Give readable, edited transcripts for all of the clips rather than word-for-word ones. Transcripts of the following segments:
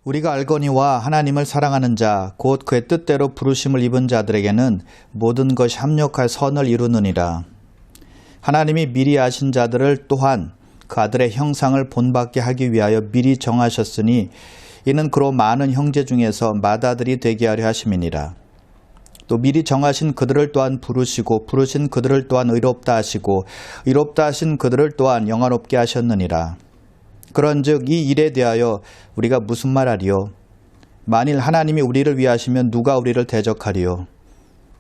우리가 알거니와 하나님을 사랑하는 자, 곧 그의 뜻대로 부르심을 입은 자들에게는 모든 것이 합력하여 선을 이루느니라. 하나님이 미리 아신 자들을 또한 그 아들의 형상을 본받게 하기 위하여 미리 정하셨으니 이는 그로 많은 형제 중에서 맏아들이 되게 하려 하심이니라. 또 미리 정하신 그들을 또한 부르시고 부르신 그들을 또한 의롭다 하시고 의롭다 하신 그들을 또한 영화롭게 하셨느니라. 그런즉 이 일에 대하여 우리가 무슨 말하리요? 만일 하나님이 우리를 위하시면 누가 우리를 대적하리요?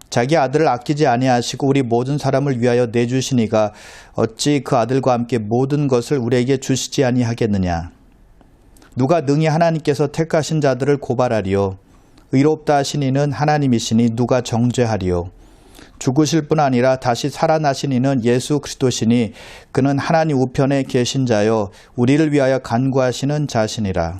자기 아들을 아끼지 아니하시고 우리 모든 사람을 위하여 내주시니가 어찌 그 아들과 함께 모든 것을 우리에게 주시지 아니하겠느냐? 누가 능히 하나님께서 택하신 자들을 고발하리요? 의롭다 하신 이는 하나님이시니 누가 정죄하리요? 죽으실 뿐 아니라 다시 살아나신 이는 예수 그리스도시니 그는 하나님 우편에 계신 자여 우리를 위하여 간구하시는 자시니라.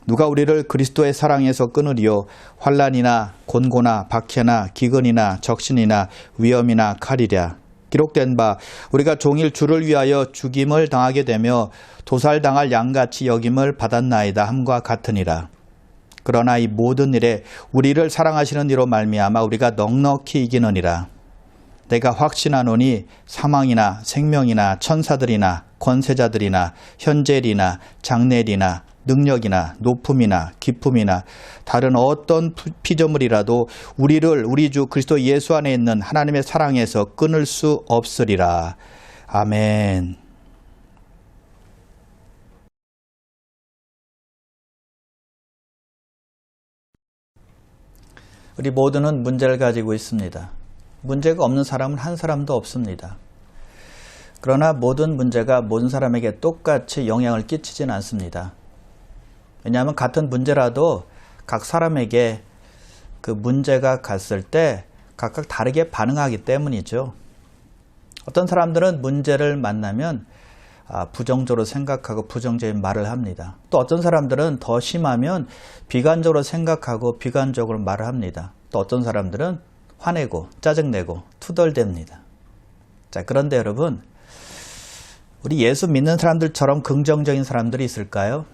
누가 우리를 그리스도의 사랑에서 끊으리요? 환난이나 곤고나 박해나 기근이나 적신이나 위험이나 칼이랴. 기록된 바 우리가 종일 주를 위하여 죽임을 당하게 되며 도살당할 양같이 여김을 받았나이다 함과 같으니라. 그러나 이 모든 일에 우리를 사랑하시는 이로 말미암아 우리가 넉넉히 이기느니라. 내가 확신하노니 사망이나 생명이나 천사들이나 권세자들이나 현재일이나 장래일이나 능력이나 높음이나 기품이나 다른 어떤 피조물이라도 우리를 우리 주 그리스도 예수 안에 있는 하나님의 사랑에서 끊을 수 없으리라. 아멘. 우리 모두는 문제를 가지고 있습니다. 문제가 없는 사람은 한 사람도 없습니다. 그러나 모든 문제가 모든 사람에게 똑같이 영향을 끼치진 않습니다. 왜냐하면 같은 문제라도 각 사람에게 그 문제가 갔을 때 각각 다르게 반응하기 때문이죠. 어떤 사람들은 문제를 만나면 부정적으로 생각하고 부정적인 말을 합니다. 또 어떤 사람들은 더 심하면 비관적으로 생각하고 비관적으로 말을 합니다. 또 어떤 사람들은 화내고 짜증내고 투덜댑니다. 자, 그런데 여러분, 우리 예수 믿는 사람들처럼 긍정적인 사람들이 있을까요?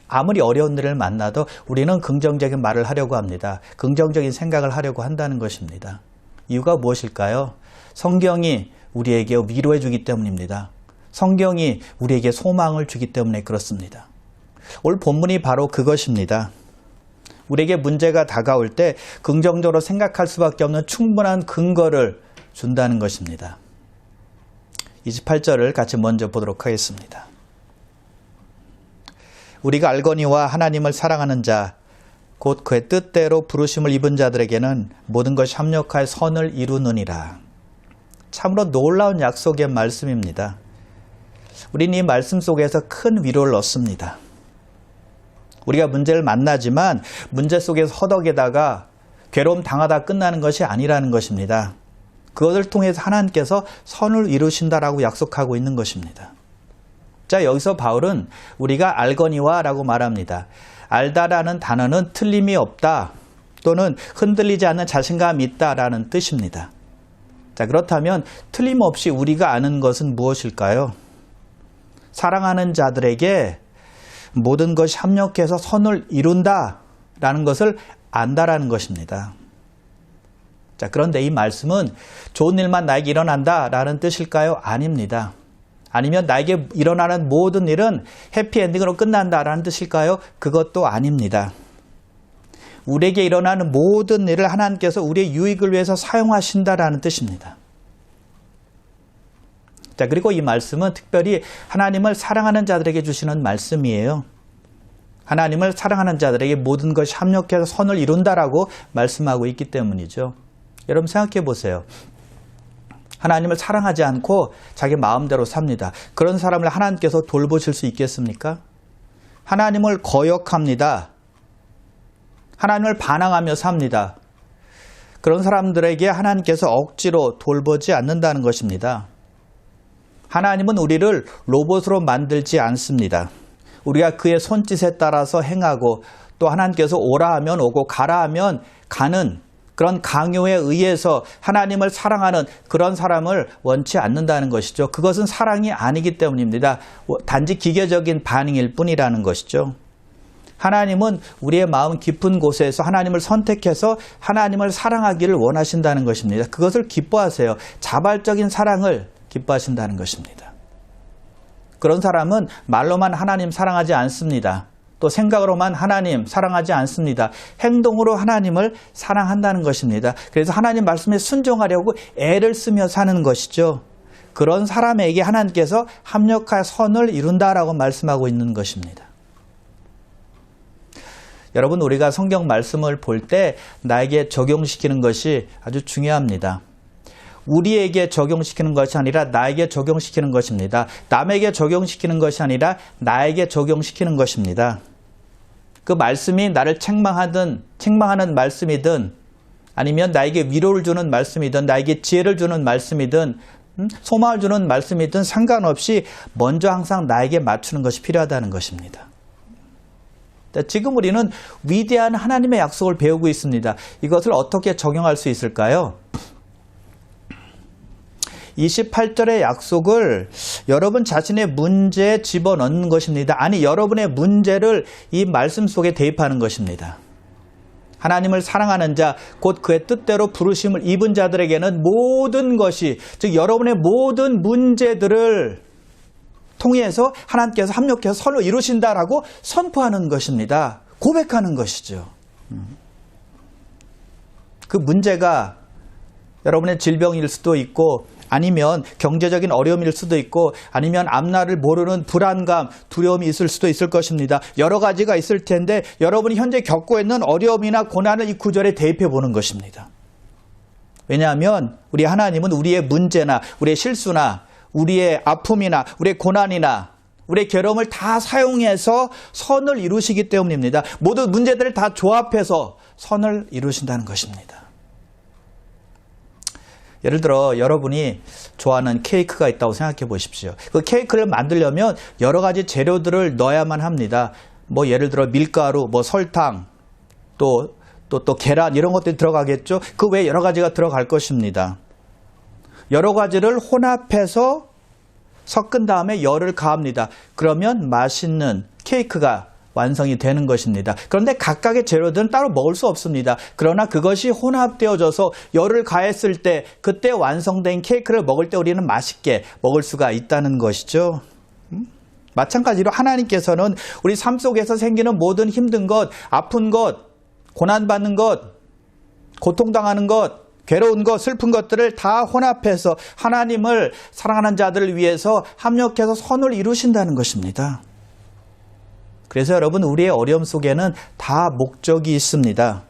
아무리 어려운 일을 만나도 우리는 긍정적인 말을 하려고 합니다. 긍정적인 생각을 하려고 한다는 것입니다. 이유가 무엇일까요? 성경이 우리에게 위로해 주기 때문입니다. 성경이 우리에게 소망을 주기 때문에 그렇습니다. 오늘 본문이 바로 그것입니다. 우리에게 문제가 다가올 때 긍정적으로 생각할 수밖에 없는 충분한 근거를 준다는 것입니다. 28절을 같이 먼저 보도록 하겠습니다. 우리가 알거니와 하나님을 사랑하는 자, 곧 그의 뜻대로 부르심을 입은 자들에게는 모든 것이 합력하여 선을 이루느니라. 참으로 놀라운 약속의 말씀입니다. 우리는 이 말씀 속에서 큰 위로를 얻습니다. 우리가 문제를 만나지만 문제 속에서 허덕이다가 괴로움 당하다 끝나는 것이 아니라는 것입니다. 그것을 통해서 하나님께서 선을 이루신다라고 약속하고 있는 것입니다. 자, 여기서 바울은 우리가 알거니와 라고 말합니다. 알다라는 단어는 틀림이 없다 또는 흔들리지 않는 자신감이 있다라는 뜻입니다. 자, 그렇다면 틀림없이 우리가 아는 것은 무엇일까요? 사랑하는 자들에게 모든 것이 합력해서 선을 이룬다라는 것을 안다라는 것입니다. 자, 그런데 이 말씀은 좋은 일만 나에게 일어난다라는 뜻일까요? 아닙니다. 아니면 나에게 일어나는 모든 일은 해피엔딩으로 끝난다라는 뜻일까요? 그것도 아닙니다. 우리에게 일어나는 모든 일을 하나님께서 우리의 유익을 위해서 사용하신다라는 뜻입니다. 자, 그리고 이 말씀은 특별히 하나님을 사랑하는 자들에게 주시는 말씀이에요. 하나님을 사랑하는 자들에게 모든 것이 합력해서 선을 이룬다라고 말씀하고 있기 때문이죠. 여러분 생각해 보세요. 하나님을 사랑하지 않고 자기 마음대로 삽니다. 그런 사람을 하나님께서 돌보실 수 있겠습니까? 하나님을 거역합니다. 하나님을 반항하며 삽니다. 그런 사람들에게 하나님께서 억지로 돌보지 않는다는 것입니다. 하나님은 우리를 로봇으로 만들지 않습니다. 우리가 그의 손짓에 따라서 행하고 또 하나님께서 오라 하면 오고 가라 하면 가는 그런 강요에 의해서 하나님을 사랑하는 그런 사람을 원치 않는다는 것이죠. 그것은 사랑이 아니기 때문입니다. 단지 기계적인 반응일 뿐이라는 것이죠. 하나님은 우리의 마음 깊은 곳에서 하나님을 선택해서 하나님을 사랑하기를 원하신다는 것입니다. 그것을 기뻐하세요. 자발적인 사랑을 기뻐하신다는 것입니다. 그런 사람은 말로만 하나님 사랑하지 않습니다. 또 생각으로만 하나님 사랑하지 않습니다. 행동으로 하나님을 사랑한다는 것입니다. 그래서 하나님 말씀에 순종하려고 애를 쓰며 사는 것이죠. 그런 사람에게 하나님께서 합력할 선을 이룬다라고 말씀하고 있는 것입니다. 여러분, 우리가 성경 말씀을 볼 때 나에게 적용시키는 것이 아주 중요합니다. 우리에게 적용시키는 것이 아니라 나에게 적용시키는 것입니다. 남에게 적용시키는 것이 아니라 나에게 적용시키는 것입니다. 그 말씀이 나를 책망하는 말씀이든 아니면 나에게 위로를 주는 말씀이든 나에게 지혜를 주는 말씀이든 소망을 주는 말씀이든 상관없이 먼저 항상 나에게 맞추는 것이 필요하다는 것입니다. 지금 우리는 위대한 하나님의 약속을 배우고 있습니다. 이것을 어떻게 적용할 수 있을까요? 28절의 약속을 여러분 자신의 문제에 집어넣는 것입니다. 아니, 여러분의 문제를 이 말씀 속에 대입하는 것입니다. 하나님을 사랑하는 자, 곧 그의 뜻대로 부르심을 입은 자들에게는 모든 것이, 즉 여러분의 모든 문제들을 통해서 하나님께서 합력해서 선을 이루신다라고 선포하는 것입니다. 고백하는 것이죠. 그 문제가 여러분의 질병일 수도 있고 아니면 경제적인 어려움일 수도 있고 아니면 앞날을 모르는 불안감, 두려움이 있을 수도 있을 것입니다. 여러 가지가 있을 텐데 여러분이 현재 겪고 있는 어려움이나 고난을 이 구절에 대입해 보는 것입니다. 왜냐하면 우리 하나님은 우리의 문제나 우리의 실수나 우리의 아픔이나 우리의 고난이나 우리의 괴로움을 다 사용해서 선을 이루시기 때문입니다. 모든 문제들을 다 조합해서 선을 이루신다는 것입니다. 예를 들어 여러분이 좋아하는 케이크가 있다고 생각해 보십시오. 그 케이크를 만들려면 여러 가지 재료들을 넣어야만 합니다. 뭐 예를 들어 밀가루, 뭐 설탕, 또 계란 이런 것들이 들어가겠죠. 그 외에 여러 가지가 들어갈 것입니다. 여러 가지를 혼합해서 섞은 다음에 열을 가합니다. 그러면 맛있는 케이크가 완성이 되는 것입니다. 그런데 각각의 재료들은 따로 먹을 수 없습니다. 그러나 그것이 혼합되어져서 열을 가했을 때 그때 완성된 케이크를 먹을 때 우리는 맛있게 먹을 수가 있다는 것이죠. 마찬가지로 하나님께서는 우리 삶 속에서 생기는 모든 힘든 것, 아픈 것, 고난받는 것, 고통당하는 것, 괴로운 것, 슬픈 것들을 다 혼합해서 하나님을 사랑하는 자들을 위해서 합력해서 선을 이루신다는 것입니다. 그래서 여러분, 우리의 어려움 속에는 다 목적이 있습니다.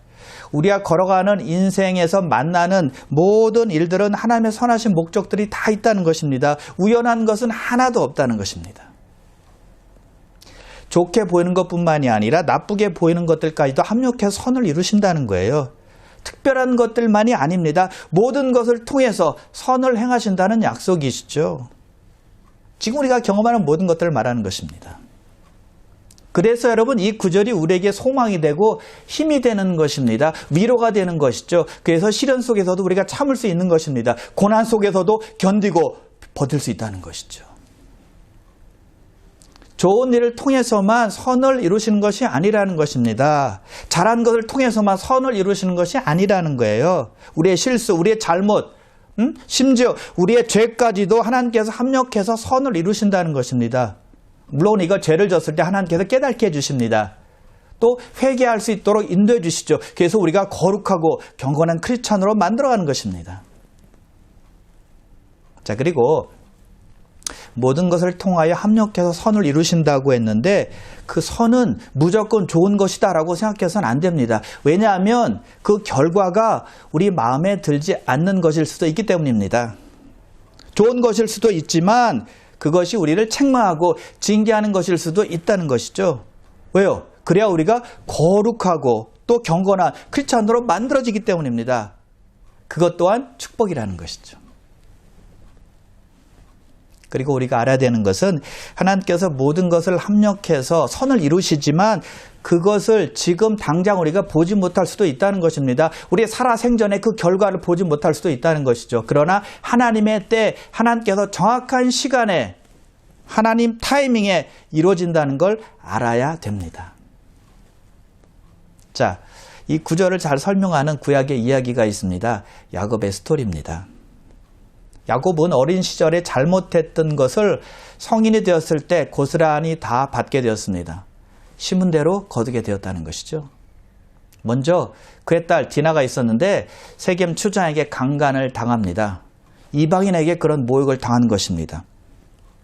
우리가 걸어가는 인생에서 만나는 모든 일들은 하나님의 선하신 목적들이 다 있다는 것입니다. 우연한 것은 하나도 없다는 것입니다. 좋게 보이는 것뿐만이 아니라 나쁘게 보이는 것들까지도 합력해서 선을 이루신다는 거예요. 특별한 것들만이 아닙니다. 모든 것을 통해서 선을 행하신다는 약속이시죠. 지금 우리가 경험하는 모든 것들을 말하는 것입니다. 그래서 여러분, 이 구절이 우리에게 소망이 되고 힘이 되는 것입니다. 위로가 되는 것이죠. 그래서 시련 속에서도 우리가 참을 수 있는 것입니다. 고난 속에서도 견디고 버틸 수 있다는 것이죠. 좋은 일을 통해서만 선을 이루시는 것이 아니라는 것입니다. 잘한 것을 통해서만 선을 이루시는 것이 아니라는 거예요. 우리의 실수, 우리의 잘못, 심지어 우리의 죄까지도 하나님께서 합력해서 선을 이루신다는 것입니다. 물론 이거 죄를 졌을 때 하나님께서 깨닫게 해주십니다. 또 회개할 수 있도록 인도해 주시죠. 그래서 우리가 거룩하고 경건한 크리스찬으로 만들어가는 것입니다. 자, 그리고 모든 것을 통하여 합력해서 선을 이루신다고 했는데 그 선은 무조건 좋은 것이다라고 생각해서는 안 됩니다. 왜냐하면 그 결과가 우리 마음에 들지 않는 것일 수도 있기 때문입니다. 좋은 것일 수도 있지만 그것이 우리를 책망하고 징계하는 것일 수도 있다는 것이죠. 왜요? 그래야 우리가 거룩하고 또 경건한 크리스찬으로 만들어지기 때문입니다. 그것 또한 축복이라는 것이죠. 그리고 우리가 알아야 되는 것은 하나님께서 모든 것을 합력해서 선을 이루시지만 그것을 지금 당장 우리가 보지 못할 수도 있다는 것입니다. 우리의 살아생전에 그 결과를 보지 못할 수도 있다는 것이죠. 그러나 하나님의 때, 하나님께서 정확한 시간에 하나님 타이밍에 이루어진다는 걸 알아야 됩니다. 자, 이 구절을 잘 설명하는 구약의 이야기가 있습니다. 야곱의 스토리입니다. 야곱은 어린 시절에 잘못했던 것을 성인이 되었을 때 고스란히 다 받게 되었습니다. 심은 대로 거두게 되었다는 것이죠. 먼저 그의 딸 디나가 있었는데 세겜 추장에게 강간을 당합니다. 이방인에게 그런 모욕을 당한 것입니다.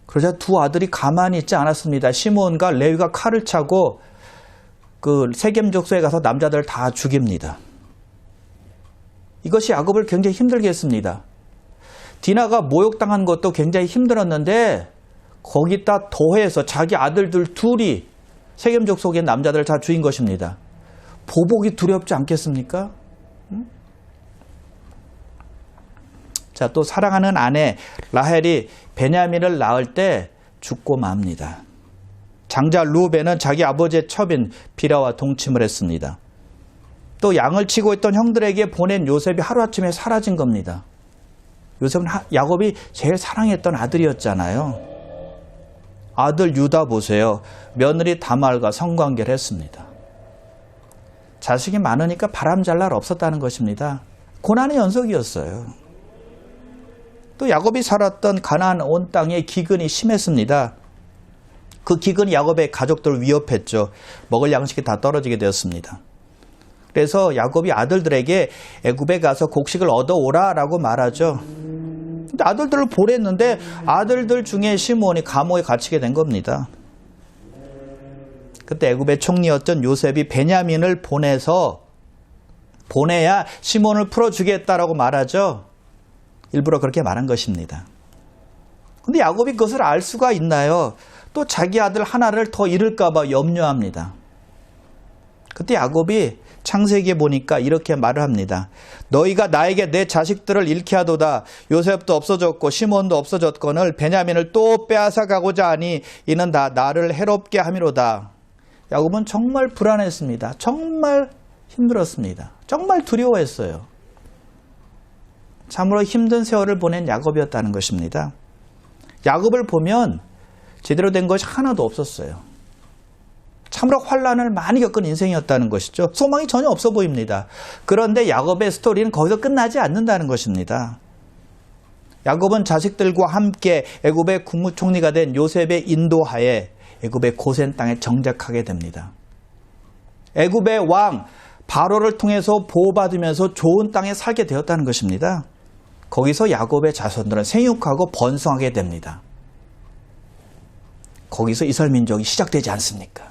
그러자 두 아들이 가만히 있지 않았습니다. 시므온과 레위가 칼을 차고 그 세겜 족속에 가서 남자들을 다 죽입니다. 이것이 야곱을 굉장히 힘들게 했습니다. 디나가 모욕당한 것도 굉장히 힘들었는데 거기다 더해서 자기 아들들 둘이 세겜 족속의 남자들을 다 죽인 것입니다. 보복이 두렵지 않겠습니까? 자, 또 사랑하는 아내 라헬이 베냐민을 낳을 때 죽고 맙니다. 장자 루벤은 자기 아버지의 첩인 비라와 동침을 했습니다. 또 양을 치고 있던 형들에게 보낸 요셉이 하루아침에 사라진 겁니다. 요셉은 야곱이 제일 사랑했던 아들이었잖아요. 아들 유다 보세요. 며느리 다말과 성관계를 했습니다. 자식이 많으니까 바람잘 날 없었다는 것입니다. 고난의 연속이었어요. 또 야곱이 살았던 가나안 온 땅에 기근이 심했습니다. 그 기근이 야곱의 가족들을 위협했죠. 먹을 양식이 다 떨어지게 되었습니다. 그래서 야곱이 아들들에게 애굽에 가서 곡식을 얻어오라라고 말하죠. 근데 아들들을 보냈는데 아들들 중에 시므온이 감옥에 갇히게 된 겁니다. 그때 애굽의 총리였던 요셉이 베냐민을 보내야 시몬을 풀어주겠다라고 말하죠. 일부러 그렇게 말한 것입니다. 근데 야곱이 그것을 알 수가 있나요? 또 자기 아들 하나를 더 잃을까 봐 염려합니다. 그때 야곱이 창세기에 보니까 이렇게 말을 합니다. 너희가 나에게 내 자식들을 잃게 하도다. 요셉도 없어졌고 시몬도 없어졌거늘 베냐민을 또 빼앗아 가고자 하니 이는 다 나를 해롭게 함이로다. 야곱은 정말 불안했습니다. 정말 힘들었습니다. 정말 두려워했어요. 참으로 힘든 세월을 보낸 야곱이었다는 것입니다. 야곱을 보면 제대로 된 것이 하나도 없었어요. 참으로 환난을 많이 겪은 인생이었다는 것이죠. 소망이 전혀 없어 보입니다. 그런데 야곱의 스토리는 거기서 끝나지 않는다는 것입니다. 야곱은 자식들과 함께 애굽의 국무총리가 된 요셉의 인도하에 애굽의 고센 땅에 정착하게 됩니다. 애굽의 왕 바로를 통해서 보호받으면서 좋은 땅에 살게 되었다는 것입니다. 거기서 야곱의 자손들은 생육하고 번성하게 됩니다. 거기서 이스라엘 민족이 시작되지 않습니까?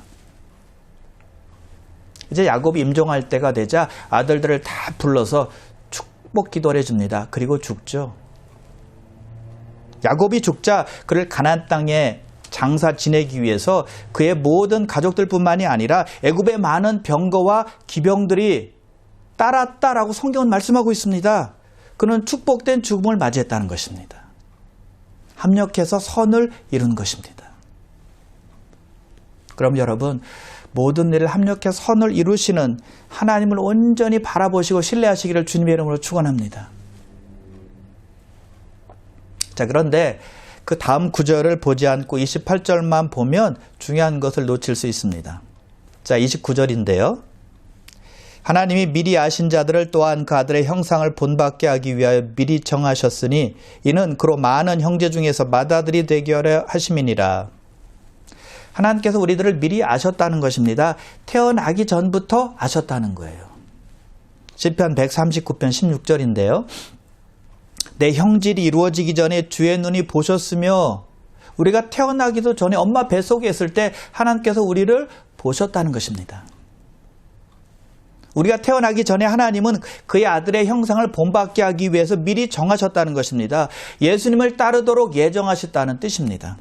이제 야곱이 임종할 때가 되자 아들들을 다 불러서 축복 기도를 해줍니다. 그리고 죽죠. 야곱이 죽자 그를 가나안 땅에 장사 지내기 위해서 그의 모든 가족들뿐만이 아니라 애굽의 많은 병거와 기병들이 따랐다라고 성경은 말씀하고 있습니다. 그는 축복된 죽음을 맞이했다는 것입니다. 합력해서 선을 이룬 것입니다. 그럼 여러분, 모든 일을 합력해 선을 이루시는 하나님을 온전히 바라보시고 신뢰하시기를 주님의 이름으로 축원합니다. 자, 그런데 그 다음 구절을 보지 않고 28절만 보면 중요한 것을 놓칠 수 있습니다. 자, 29절인데요. 하나님이 미리 아신 자들을 또한 그 아들의 형상을 본받게 하기 위하여 미리 정하셨으니 이는 그로 많은 형제 중에서 맏아들이 되게 하려 하심이니라. 하나님께서 우리들을 미리 아셨다는 것입니다. 태어나기 전부터 아셨다는 거예요. 시편 139편 16절인데요. 내 형질이 이루어지기 전에 주의 눈이 보셨으며 우리가 태어나기도 전에 엄마 뱃속에 있을 때 하나님께서 우리를 보셨다는 것입니다. 우리가 태어나기 전에 하나님은 그의 아들의 형상을 본받게 하기 위해서 미리 정하셨다는 것입니다. 예수님을 따르도록 예정하셨다는 뜻입니다.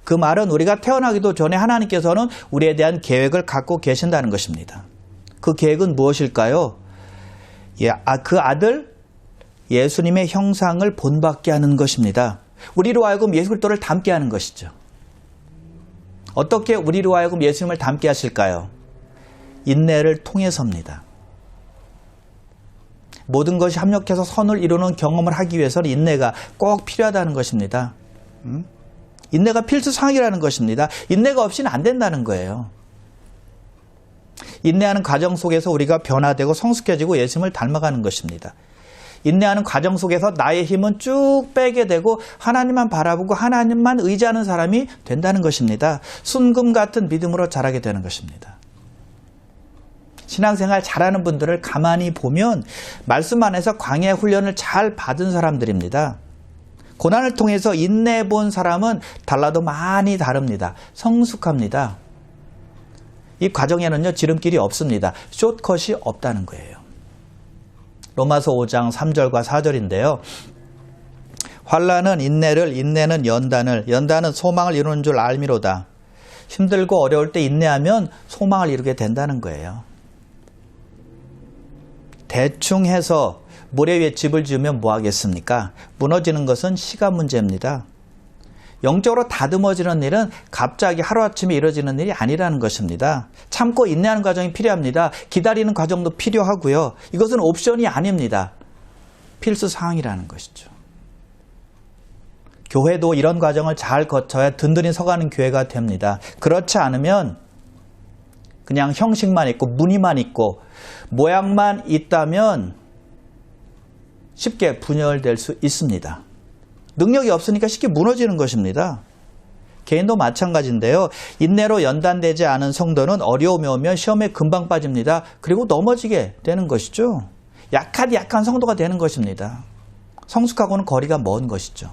그 말은 우리가 태어나기도 전에 하나님께서는 우리에 대한 계획을 갖고 계신다는 것입니다. 그 계획은 무엇일까요? 그 아들 예수님의 형상을 본받게 하는 것입니다. 우리로 하여금 예수 그리스도를 닮게 하는 것이죠. 어떻게 우리로 하여금 예수님을 닮게 하실까요? 인내를 통해서입니다. 모든 것이 합력해서 선을 이루는 경험을 하기 위해서는 인내가 꼭 필요하다는 것입니다. 인내가 필수사항이라는 것입니다. 인내가 없이는 안 된다는 거예요. 인내하는 과정 속에서 우리가 변화되고 성숙해지고 예수님을 닮아가는 것입니다. 인내하는 과정 속에서 나의 힘은 쭉 빼게 되고 하나님만 바라보고 하나님만 의지하는 사람이 된다는 것입니다. 순금 같은 믿음으로 자라게 되는 것입니다. 신앙생활 잘하는 분들을 가만히 보면 말씀 안에서 광야 훈련을 잘 받은 사람들입니다. 고난을 통해서 인내해 본 사람은 달라도 많이 다릅니다. 성숙합니다. 이 과정에는요, 지름길이 없습니다. 숏컷이 없다는 거예요. 로마서 5장 3절과 4절인데요. 환난은 인내를, 인내는 연단을, 연단은 소망을 이루는 줄 알미로다. 힘들고 어려울 때 인내하면 소망을 이루게 된다는 거예요. 대충 해서 모래 위에 집을 지으면 뭐 하겠습니까? 무너지는 것은 시간 문제입니다. 영적으로 다듬어지는 일은 갑자기 하루아침에 이루어지는 일이 아니라는 것입니다. 참고 인내하는 과정이 필요합니다. 기다리는 과정도 필요하고요. 이것은 옵션이 아닙니다. 필수 사항이라는 것이죠. 교회도 이런 과정을 잘 거쳐야 든든히 서가는 교회가 됩니다. 그렇지 않으면 그냥 형식만 있고 무늬만 있고 모양만 있다면 쉽게 분열될 수 있습니다. 능력이 없으니까 쉽게 무너지는 것입니다. 개인도 마찬가지인데요. 인내로 연단되지 않은 성도는 어려움이 오면 시험에 금방 빠집니다. 그리고 넘어지게 되는 것이죠. 약한 성도가 되는 것입니다. 성숙하고는 거리가 먼 것이죠.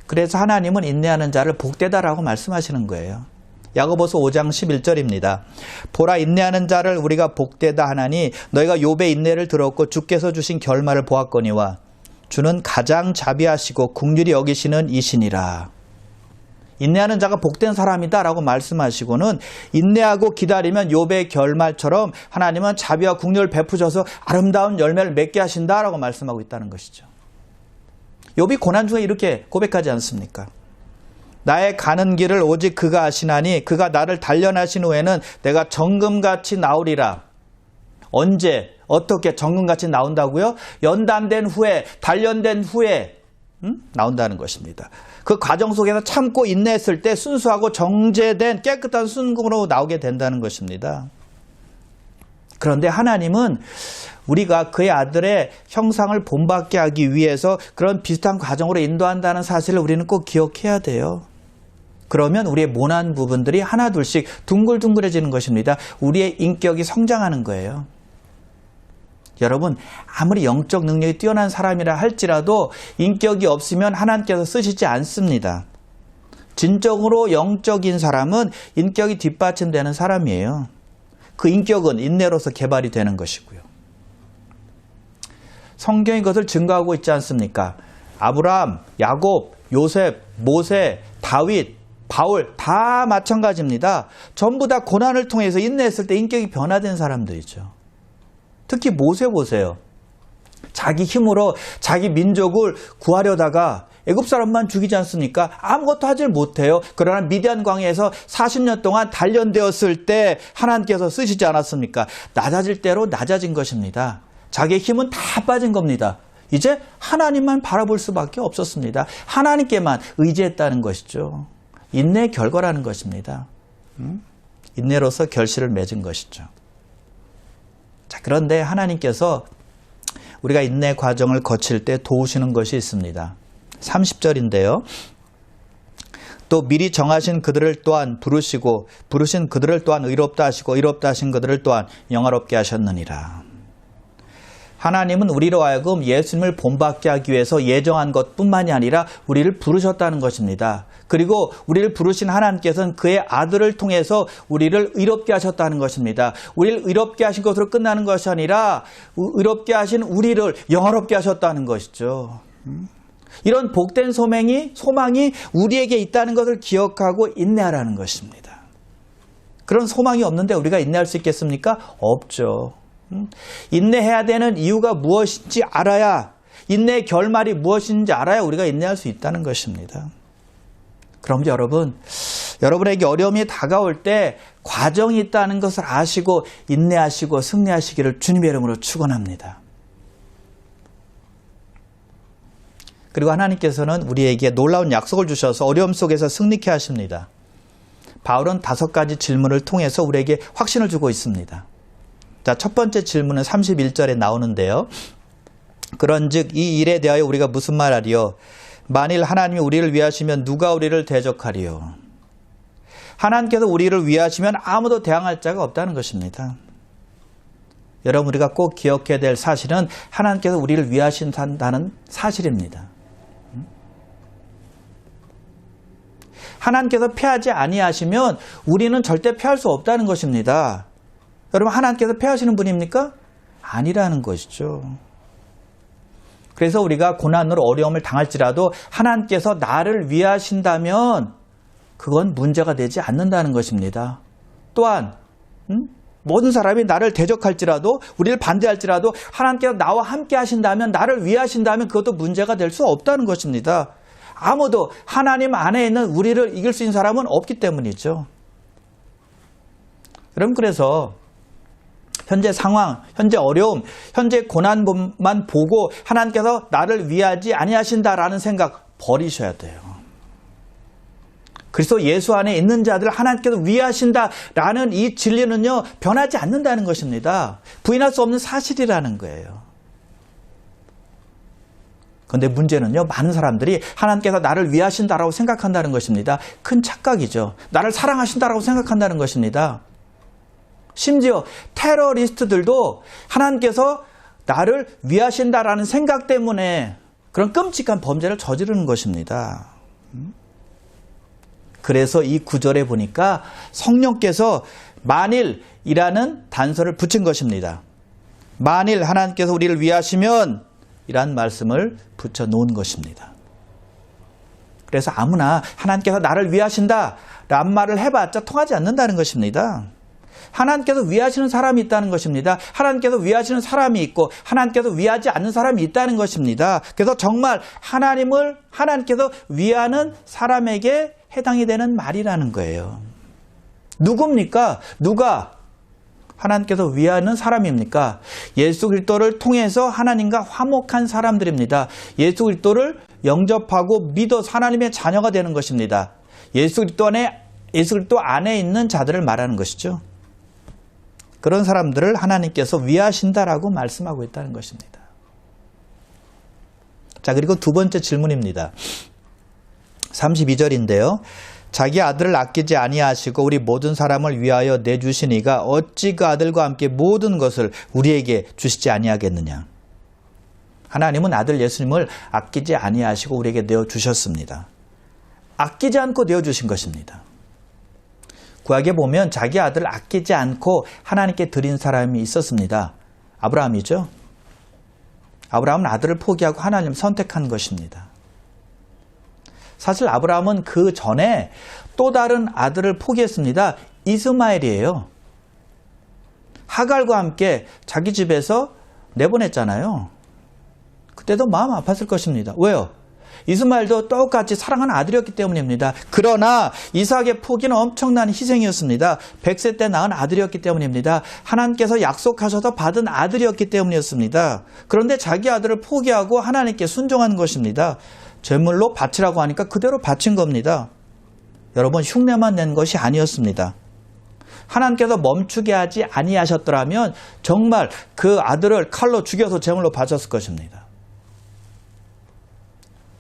그래서 하나님은 인내하는 자를 복되다라고 말씀하시는 거예요. 야고보서 5장 11절입니다. 보라, 인내하는 자를 우리가 복되다 하나니 너희가 욥의 인내를 들었고 주께서 주신 결말을 보았거니와 주는 가장 자비하시고 긍휼히 여기시는 이시니라. 인내하는 자가 복된 사람이다 라고 말씀하시고는 인내하고 기다리면 욥의 결말처럼 하나님은 자비와 긍휼을 베푸셔서 아름다운 열매를 맺게 하신다 라고 말씀하고 있다는 것이죠. 욥이 고난 중에 이렇게 고백하지 않습니까? 나의 가는 길을 오직 그가 아시나니 그가 나를 단련하신 후에는 내가 정금같이 나오리라. 언제 어떻게 정금같이 나온다고요? 연단된 후에, 단련된 후에 나온다는 것입니다. 그 과정 속에서 참고 인내했을 때 순수하고 정제된 깨끗한 순금으로 나오게 된다는 것입니다. 그런데 하나님은 우리가 그의 아들의 형상을 본받게 하기 위해서 그런 비슷한 과정으로 인도한다는 사실을 우리는 꼭 기억해야 돼요. 그러면 우리의 모난 부분들이 하나둘씩 둥글둥글해지는 것입니다. 우리의 인격이 성장하는 거예요. 여러분, 아무리 영적 능력이 뛰어난 사람이라 할지라도 인격이 없으면 하나님께서 쓰시지 않습니다. 진정으로 영적인 사람은 인격이 뒷받침되는 사람이에요. 그 인격은 인내로서 개발이 되는 것이고요. 성경이 그것을 증거하고 있지 않습니까? 아브라함, 야곱, 요셉, 모세, 다윗, 바울 다 마찬가지입니다. 전부 다 고난을 통해서 인내했을 때 인격이 변화된 사람들이죠. 특히 모세 보세요. 자기 힘으로 자기 민족을 구하려다가 애굽 사람만 죽이지 않습니까? 아무것도 하질 못해요. 그러나 미디안 광야에서 40년 동안 단련되었을 때 하나님께서 쓰시지 않았습니까? 낮아질 대로 낮아진 것입니다. 자기의 힘은 다 빠진 겁니다. 이제 하나님만 바라볼 수밖에 없었습니다. 하나님께만 의지했다는 것이죠. 인내의 결과라는 것입니다. 인내로서 결실을 맺은 것이죠. 자, 그런데 하나님께서 우리가 인내 과정을 거칠 때 도우시는 것이 있습니다. 30절인데요. 또 미리 정하신 그들을 또한 부르시고 부르신 그들을 또한 의롭다 하시고 의롭다 하신 그들을 또한 영화롭게 하셨느니라. 하나님은 우리로 하여금 예수님을 본받게 하기 위해서 예정한 것뿐만이 아니라 우리를 부르셨다는 것입니다. 그리고 우리를 부르신 하나님께서는 그의 아들을 통해서 우리를 의롭게 하셨다는 것입니다. 우리를 의롭게 하신 것으로 끝나는 것이 아니라 의롭게 하신 우리를 영화롭게 하셨다는 것이죠. 이런 복된 소망이 우리에게 있다는 것을 기억하고 인내하라는 것입니다. 그런 소망이 없는데 우리가 인내할 수 있겠습니까? 없죠. 인내해야 되는 이유가 무엇인지 알아야, 인내의 결말이 무엇인지 알아야 우리가 인내할 수 있다는 것입니다. 그럼 여러분에게 어려움이 다가올 때 과정이 있다는 것을 아시고 인내하시고 승리하시기를 주님의 이름으로 축원합니다. 그리고 하나님께서는 우리에게 놀라운 약속을 주셔서 어려움 속에서 승리케 하십니다. 바울은 5가지 질문을 통해서 우리에게 확신을 주고 있습니다. 자, 첫 번째 질문은 31절에 나오는데요. 그런즉 이 일에 대하여 우리가 무슨 말하리요? 만일 하나님이 우리를 위하시면 누가 우리를 대적하리요? 하나님께서 우리를 위하시면 아무도 대항할 자가 없다는 것입니다. 여러분, 우리가 꼭 기억해야 될 사실은 하나님께서 우리를 위하신다는 사실입니다. 하나님께서 패하지 아니하시면 우리는 절대 패할 수 없다는 것입니다. 여러분, 하나님께서 패하시는 분입니까? 아니라는 것이죠. 그래서 우리가 고난으로 어려움을 당할지라도 하나님께서 나를 위하신다면 그건 문제가 되지 않는다는 것입니다. 또한 모든 사람이 나를 대적할지라도 우리를 반대할지라도 하나님께서 나와 함께 하신다면, 나를 위하신다면 그것도 문제가 될 수 없다는 것입니다. 아무도 하나님 안에 있는 우리를 이길 수 있는 사람은 없기 때문이죠. 여러분, 그래서 현재 상황, 현재 어려움, 현재 고난만 보고 하나님께서 나를 위하지 아니하신다라는 생각 버리셔야 돼요. 그리스도 예수 안에 있는 자들을 하나님께서 위하신다라는 이 진리는요, 변하지 않는다는 것입니다. 부인할 수 없는 사실이라는 거예요. 그런데 문제는요, 많은 사람들이 하나님께서 나를 위하신다라고 생각한다는 것입니다. 큰 착각이죠. 나를 사랑하신다라고 생각한다는 것입니다. 심지어 테러리스트들도 하나님께서 나를 위하신다라는 생각 때문에 그런 끔찍한 범죄를 저지르는 것입니다. 그래서 이 구절에 보니까 성령께서 만일이라는 단서를 붙인 것입니다. 만일 하나님께서 우리를 위하시면 이란 말씀을 붙여 놓은 것입니다. 그래서 아무나 하나님께서 나를 위하신다라는 말을 해봤자 통하지 않는다는 것입니다. 하나님께서 위하시는 사람이 있다는 것입니다. 하나님께서 위하시는 사람이 있고 하나님께서 위하지 않는 사람이 있다는 것입니다. 그래서 정말 하나님께서 위하는 사람에게 해당이 되는 말이라는 거예요. 누굽니까? 누가 하나님께서 위하는 사람입니까? 예수 그리스도를 통해서 하나님과 화목한 사람들입니다. 예수 그리스도를 영접하고 믿어 하나님의 자녀가 되는 것입니다. 예수 그리스도 안에 있는 자들을 말하는 것이죠. 그런 사람들을 하나님께서 위하신다라고 말씀하고 있다는 것입니다. 자, 그리고 두 번째 질문입니다. 32절인데요. 자기 아들을 아끼지 아니하시고 우리 모든 사람을 위하여 내주시니가 어찌 그 아들과 함께 모든 것을 우리에게 주시지 아니하겠느냐. 하나님은 아들 예수님을 아끼지 아니하시고 우리에게 내어주셨습니다. 아끼지 않고 내어주신 것입니다. 구약에 보면 자기 아들을 아끼지 않고 하나님께 드린 사람이 있었습니다. 아브라함이죠. 아브라함은 아들을 포기하고 하나님을 선택한 것입니다. 사실 아브라함은 그 전에 또 다른 아들을 포기했습니다. 이스마엘이에요. 하갈과 함께 자기 집에서 내보냈잖아요. 그때도 마음 아팠을 것입니다. 왜요? 이스마엘도 똑같이 사랑하는 아들이었기 때문입니다. 그러나 이삭의 포기는 엄청난 희생이었습니다. 100세 때 낳은 아들이었기 때문입니다. 하나님께서 약속하셔서 받은 아들이었기 때문이었습니다. 그런데 자기 아들을 포기하고 하나님께 순종한 것입니다. 제물로 바치라고 하니까 그대로 바친 겁니다. 여러분, 흉내만 낸 것이 아니었습니다. 하나님께서 멈추게 하지 아니하셨더라면 정말 그 아들을 칼로 죽여서 제물로 바쳤을 것입니다.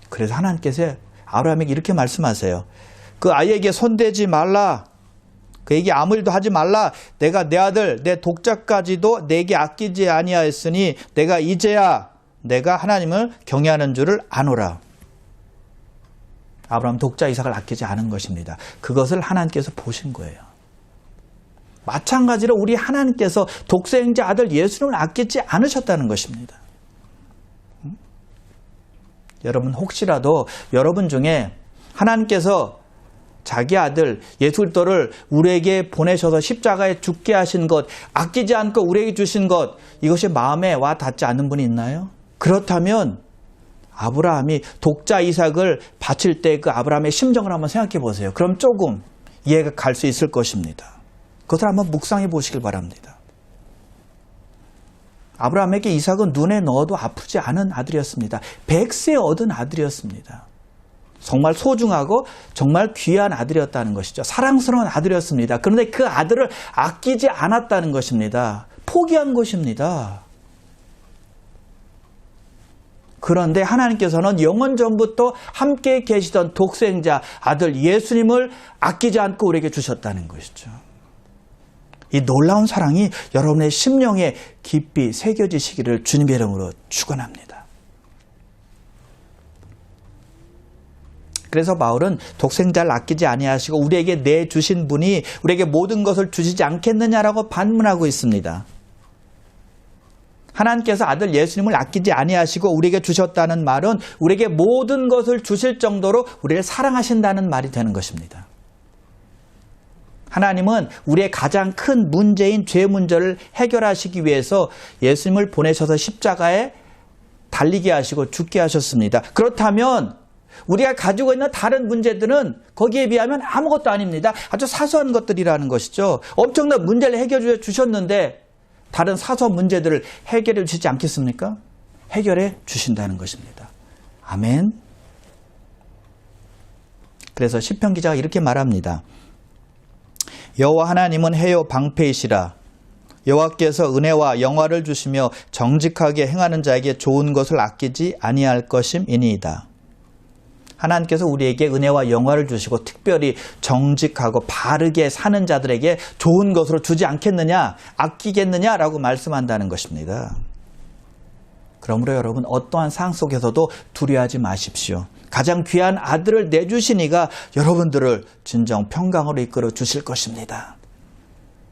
그래서 하나님께서 아브라함에게 이렇게 말씀하세요. 그 아이에게 손대지 말라. 그에게 아무 일도 하지 말라. 내가 내 아들 내 독자까지도 내게 아끼지 아니하였으니 내가 이제야 내가 하나님을 경외하는 줄을 아노라. 아브라함 독자 이삭을 아끼지 않은 것입니다. 그것을 하나님께서 보신 거예요. 마찬가지로 우리 하나님께서 독생자 아들 예수님을 아끼지 않으셨다는 것입니다. 여러분, 혹시라도 여러분 중에 하나님께서 자기 아들 예수 그리스도를 우리에게 보내셔서 십자가에 죽게 하신 것, 아끼지 않고 우리에게 주신 것, 이것이 마음에 와 닿지 않는 분이 있나요? 그렇다면 아브라함이 독자 이삭을 바칠 때 그 아브라함의 심정을 한번 생각해 보세요. 그럼 조금 이해가 갈 수 있을 것입니다. 그것을 한번 묵상해 보시길 바랍니다. 아브라함에게 이삭은 눈에 넣어도 아프지 않은 아들이었습니다. 100세 얻은 아들이었습니다. 정말 소중하고 정말 귀한 아들이었다는 것이죠. 사랑스러운 아들이었습니다. 그런데 그 아들을 아끼지 않았다는 것입니다. 포기한 것입니다. 그런데 하나님께서는 영원 전부터 함께 계시던 독생자 아들 예수님을 아끼지 않고 우리에게 주셨다는 것이죠. 이 놀라운 사랑이 여러분의 심령에 깊이 새겨지시기를 주님의 이름으로 축원합니다. 그래서 바울은 독생자를 아끼지 아니하시고 우리에게 내주신 분이 우리에게 모든 것을 주시지 않겠느냐라고 반문하고 있습니다. 하나님께서 아들 예수님을 아끼지 아니하시고 우리에게 주셨다는 말은 우리에게 모든 것을 주실 정도로 우리를 사랑하신다는 말이 되는 것입니다. 하나님은 우리의 가장 큰 문제인 죄 문제를 해결하시기 위해서 예수님을 보내셔서 십자가에 달리게 하시고 죽게 하셨습니다. 그렇다면 우리가 가지고 있는 다른 문제들은 거기에 비하면 아무것도 아닙니다. 아주 사소한 것들이라는 것이죠. 엄청난 문제를 해결해 주셨는데 다른 사소한 문제들을 해결해 주시지 않겠습니까? 해결해 주신다는 것입니다. 아멘. 그래서 시편 기자가 이렇게 말합니다. 여호와 하나님은 해요 방패이시라. 여호와께서 은혜와 영화를 주시며 정직하게 행하는 자에게 좋은 것을 아끼지 아니할 것임이니이다. 하나님께서 우리에게 은혜와 영화를 주시고 특별히 정직하고 바르게 사는 자들에게 좋은 것으로 주지 않겠느냐, 아끼겠느냐라고 말씀한다는 것입니다. 그러므로 여러분 어떠한 상황 속에서도 두려워하지 마십시오. 가장 귀한 아들을 내주신 이가 여러분들을 진정 평강으로 이끌어 주실 것입니다.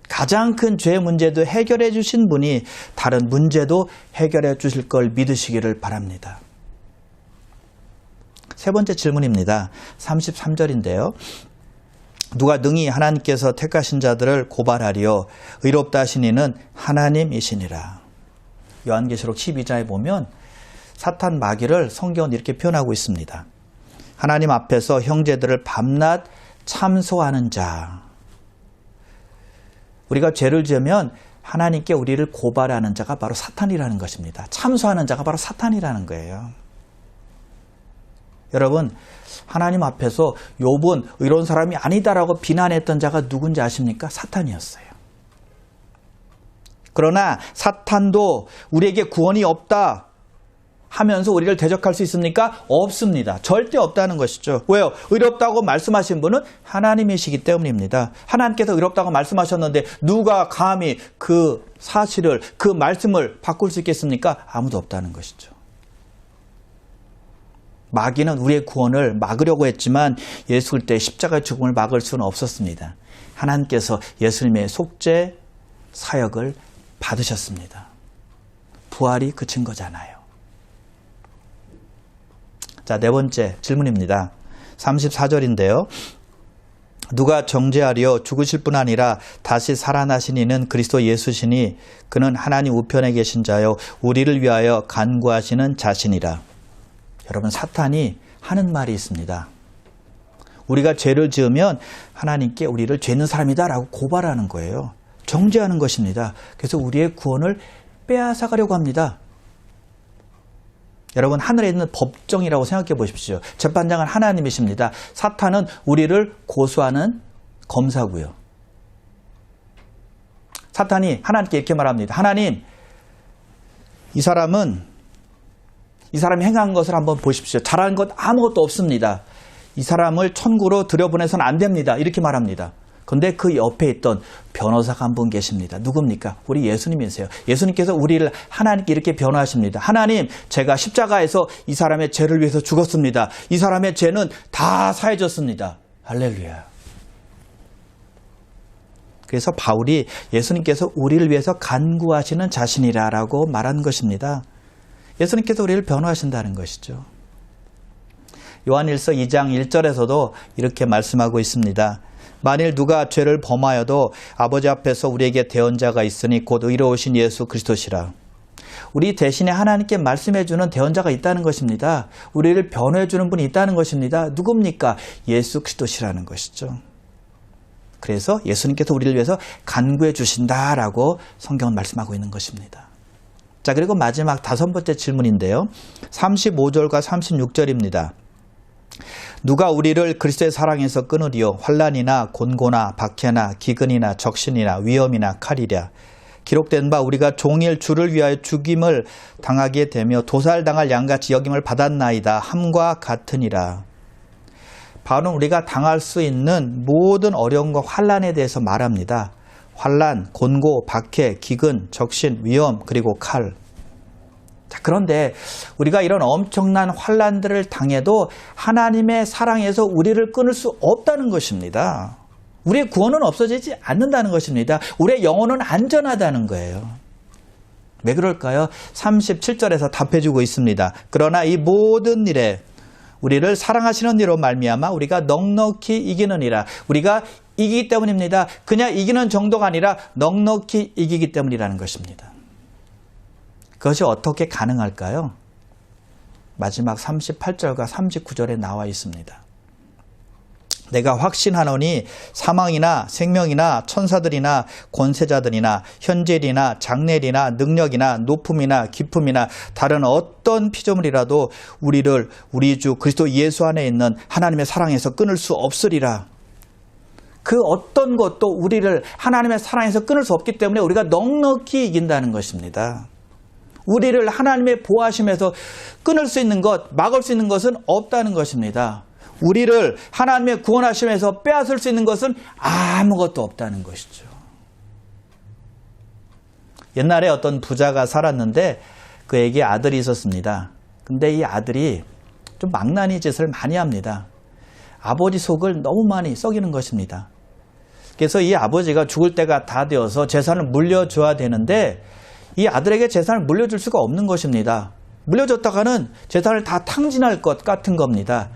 가장 큰 죄 문제도 해결해 주신 분이 다른 문제도 해결해 주실 걸 믿으시기를 바랍니다. 세 번째 질문입니다. 33절인데요. 누가 능히 하나님께서 택하신 자들을 고발하리요 의롭다 하신 이는 하나님이시니라. 요한계시록 12장에 보면 사탄 마귀를 성경은 이렇게 표현하고 있습니다. 하나님 앞에서 형제들을 밤낮 참소하는 자. 우리가 죄를 지으면 하나님께 우리를 고발하는 자가 바로 사탄이라는 것입니다. 참소하는 자가 바로 사탄이라는 거예요. 여러분, 하나님 앞에서 욥은 이런 사람이 아니다라고 비난했던 자가 누군지 아십니까? 사탄이었어요. 그러나 사탄도 우리에게 구원이 없다 하면서 우리를 대적할 수 있습니까? 없습니다. 절대 없다는 것이죠. 왜요? 의롭다고 말씀하신 분은 하나님이시기 때문입니다. 하나님께서 의롭다고 말씀하셨는데 누가 감히 그 사실을, 그 말씀을 바꿀 수 있겠습니까? 아무도 없다는 것이죠. 마귀는 우리의 구원을 막으려고 했지만 예수 그리스도의 십자가의 죽음을 막을 수는 없었습니다. 하나님께서 예수님의 속죄 사역을 받으셨습니다. 부활이 그친 거잖아요. 자, 네 번째 질문입니다. 34절인데요. 누가 정죄하리요 죽으실 뿐 아니라 다시 살아나신 이는 그리스도 예수시니 그는 하나님 우편에 계신 자요 우리를 위하여 간구하시는 자신이라. 여러분, 사탄이 하는 말이 있습니다. 우리가 죄를 지으면 하나님께 우리를 죄 있는 사람이다 라고 고발하는 거예요. 정죄하는 것입니다. 그래서 우리의 구원을 빼앗아가려고 합니다. 여러분, 하늘에 있는 법정이라고 생각해 보십시오. 재판장은 하나님이십니다. 사탄은 우리를 고소하는 검사고요. 사탄이 하나님께 이렇게 말합니다. 하나님, 이 사람이 행한 것을 한번 보십시오. 잘한 것 아무것도 없습니다. 이 사람을 천국으로 들여보내서는 안 됩니다. 이렇게 말합니다. 그런데 그 옆에 있던 변호사가 한 분 계십니다. 누굽니까? 우리 예수님이세요. 예수님께서 우리를 하나님께 이렇게 변호하십니다. 하나님, 제가 십자가에서 이 사람의 죄를 위해서 죽었습니다. 이 사람의 죄는 다 사해졌습니다. 할렐루야. 그래서 바울이 예수님께서 우리를 위해서 간구하시는 자신이라고 말한 것입니다. 예수님께서 우리를 변호하신다는 것이죠. 요한일서 2장 1절에서도 이렇게 말씀하고 있습니다. 만일 누가 죄를 범하여도 아버지 앞에서 우리에게 대언자가 있으니 곧 의로우신 예수 그리스도시라. 우리 대신에 하나님께 말씀해 주는 대언자가 있다는 것입니다. 우리를 변호해 주는 분이 있다는 것입니다. 누굽니까? 예수 그리스도시라는 것이죠. 그래서 예수님께서 우리를 위해서 간구해 주신다라고 성경은 말씀하고 있는 것입니다. 자, 그리고 마지막 다섯 번째 질문인데요. 35절과 36절입니다. 누가 우리를 그리스도의 사랑에서 끊으리요? 환난이나 곤고나 박해나 기근이나 적신이나 위험이나 칼이랴. 기록된 바 우리가 종일 주를 위하여 죽임을 당하게 되며 도살당할 양같이 여김을 받았나이다. 함과 같으니라. 바울은 우리가 당할 수 있는 모든 어려움과 환난에 대해서 말합니다. 환난, 곤고, 박해, 기근, 적신, 위험, 그리고 칼. 자, 그런데 우리가 이런 엄청난 환난들을 당해도 하나님의 사랑에서 우리를 끊을 수 없다는 것입니다. 우리의 구원은 없어지지 않는다는 것입니다. 우리의 영혼은 안전하다는 거예요. 왜 그럴까요? 37절에서 답해주고 있습니다. 그러나 이 모든 일에 우리를 사랑하시는 이로 말미암아 우리가 넉넉히 이기느니라. 우리가 이기기 때문입니다. 그냥 이기는 정도가 아니라 넉넉히 이기기 때문이라는 것입니다. 그것이 어떻게 가능할까요? 마지막 38절과 39절에 나와 있습니다. 내가 확신하노니 사망이나 생명이나 천사들이나 권세자들이나 현재일이나 장래일이나 능력이나 높음이나 깊음이나 다른 어떤 피조물이라도 우리를 우리 주 그리스도 예수 안에 있는 하나님의 사랑에서 끊을 수 없으리라. 그 어떤 것도 우리를 하나님의 사랑에서 끊을 수 없기 때문에 우리가 넉넉히 이긴다는 것입니다. 우리를 하나님의 보호하심에서 끊을 수 있는 것, 막을 수 있는 것은 없다는 것입니다. 우리를 하나님의 구원하심에서 빼앗을 수 있는 것은 아무것도 없다는 것이죠. 옛날에 어떤 부자가 살았는데 그에게 아들이 있었습니다. 근데 이 아들이 좀 망나니 짓을 많이 합니다. 아버지 속을 너무 많이 썩이는 것입니다. 그래서 이 아버지가 죽을 때가 다 되어서 재산을 물려줘야 되는데 이 아들에게 재산을 물려줄 수가 없는 것입니다. 물려줬다가는 재산을 다 탕진할 것 같은 겁니다.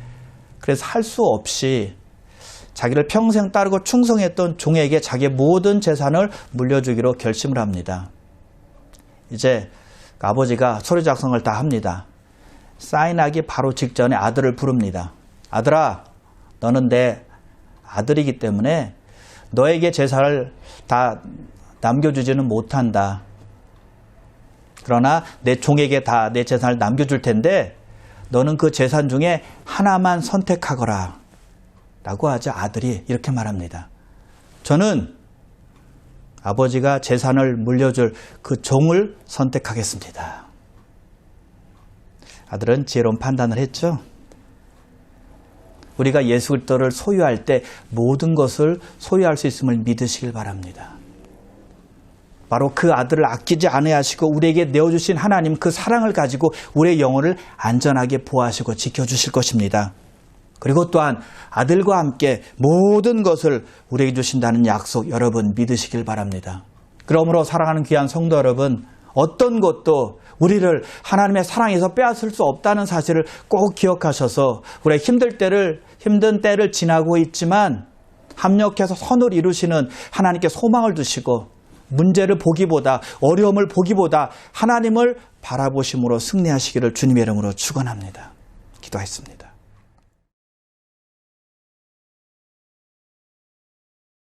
그래서 할 수 없이 자기를 평생 따르고 충성했던 종에게 자기의 모든 재산을 물려주기로 결심을 합니다. 이제 아버지가 서류 작성을 다 합니다. 사인하기 바로 직전에 아들을 부릅니다. 아들아, 너는 내 아들이기 때문에 너에게 재산을 다 남겨주지는 못한다. 그러나 내 종에게 다 내 재산을 남겨줄 텐데 너는 그 재산 중에 하나만 선택하거라 라고 하자 아들이 이렇게 말합니다. 저는 아버지가 재산을 물려줄 그 종을 선택하겠습니다. 아들은 지혜로운 판단을 했죠. 우리가 예수 그리스도를 소유할 때 모든 것을 소유할 수 있음을 믿으시길 바랍니다. 바로 그 아들을 아끼지 아니하시고 우리에게 내어주신 하나님 그 사랑을 가지고 우리의 영혼을 안전하게 보호하시고 지켜주실 것입니다. 그리고 또한 아들과 함께 모든 것을 우리에게 주신다는 약속 여러분 믿으시길 바랍니다. 그러므로 사랑하는 귀한 성도 여러분, 어떤 것도 우리를 하나님의 사랑에서 빼앗을 수 없다는 사실을 꼭 기억하셔서 우리의 힘든 때를 지나고 있지만 합력해서 선을 이루시는 하나님께 소망을 두시고 문제를 보기보다 어려움을 보기보다 하나님을 바라보심으로 승리하시기를 주님의 이름으로 축원합니다. 기도하겠습니다.